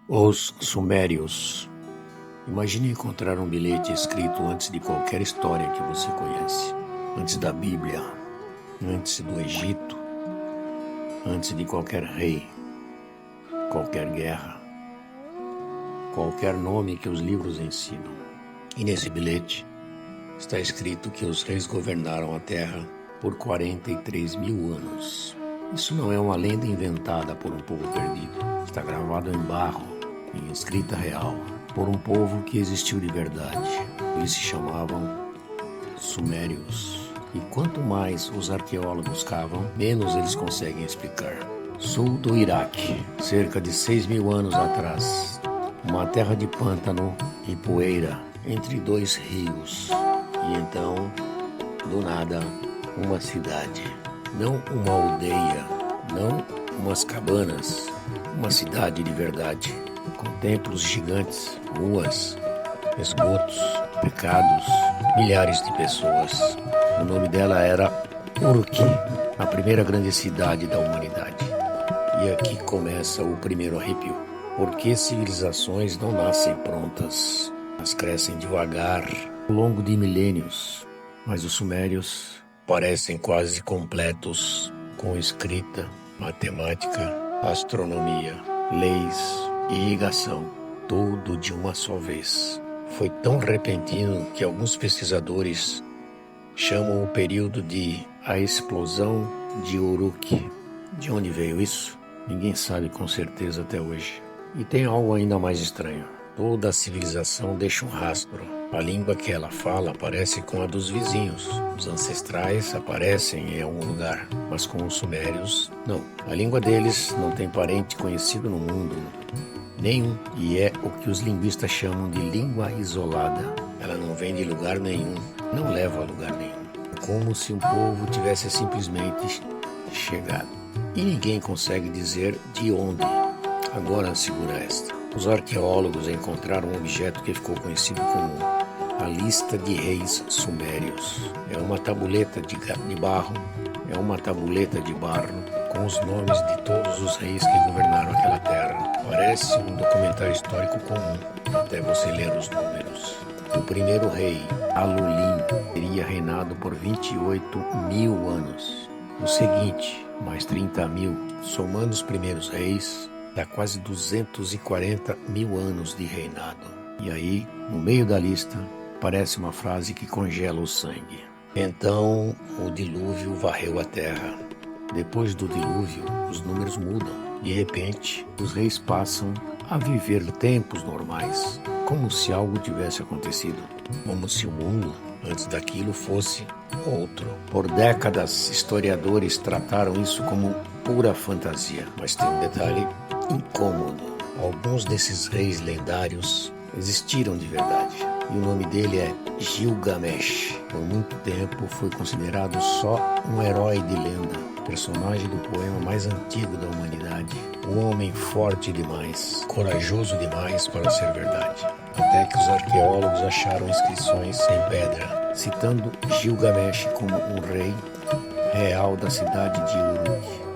Os Sumérios. Imagine encontrar um bilhete escrito antes de qualquer história que você conhece, antes da Bíblia, antes do Egito, antes de qualquer rei, qualquer guerra, qualquer nome que os livros ensinam. E nesse bilhete está escrito que os reis governaram a terra por 43 mil anos. Isso não é uma lenda inventada por um povo perdido. Está gravado em barro, em escrita real, por um povo que existiu de verdade. Eles se chamavam Sumérios. E quanto mais os arqueólogos cavam, menos eles conseguem explicar. Sul do Iraque, cerca de 6 mil anos atrás. Uma terra de pântano e poeira entre dois rios. E então, do nada, uma cidade. Não uma aldeia, não umas cabanas. Uma cidade de verdade, com templos gigantes, ruas, esgotos, pecados, milhares de pessoas. O nome dela era Uruk, a primeira grande cidade da humanidade. E aqui começa o primeiro arrepio. Porque civilizações não nascem prontas, elas crescem devagar, ao longo de milênios. Mas os sumérios parecem quase completos, com escrita, matemática, astronomia, leis, irrigação, tudo de uma só vez. Foi tão repentino que alguns pesquisadores chamam o período de a explosão de Uruk. De onde veio isso? Ninguém sabe com certeza até hoje. E tem algo ainda mais estranho. Toda a civilização deixa um rastro. A língua que ela fala parece com a dos vizinhos. Os ancestrais aparecem em algum lugar, mas com os sumérios, não. A língua deles não tem parente conhecido no mundo nenhum, e é o que os linguistas chamam de língua isolada. Ela não vem de lugar nenhum, não leva a lugar nenhum. Como se um povo tivesse simplesmente chegado. E ninguém consegue dizer de onde. Agora segura esta. Os arqueólogos encontraram um objeto que ficou conhecido como a lista de reis sumérios. É uma tabuleta de barro, é uma tabuleta de barro com os nomes de todos os reis que governaram aquela terra. Parece um documentário histórico comum, até você ler os números. O primeiro rei, Alulim, teria reinado por 28 mil anos. O seguinte, mais 30 mil, somando os primeiros reis, dá quase 240 mil anos de reinado. E aí, no meio da lista, parece uma frase que congela o sangue. Então, o dilúvio varreu a terra. Depois do dilúvio, os números mudam. De repente, os reis passam a viver tempos normais, como se algo tivesse acontecido. Como se o mundo, antes daquilo, fosse outro. Por décadas, historiadores trataram isso como pura fantasia. Mas tem um detalhe incômodo. Alguns desses reis lendários existiram de verdade. E o nome dele é Gilgamesh. Por muito tempo foi considerado só um herói de lenda, personagem do poema mais antigo da humanidade. Um homem forte demais, corajoso demais para ser verdade. Até que os arqueólogos acharam inscrições em pedra, citando Gilgamesh como um rei real da cidade de Uruk.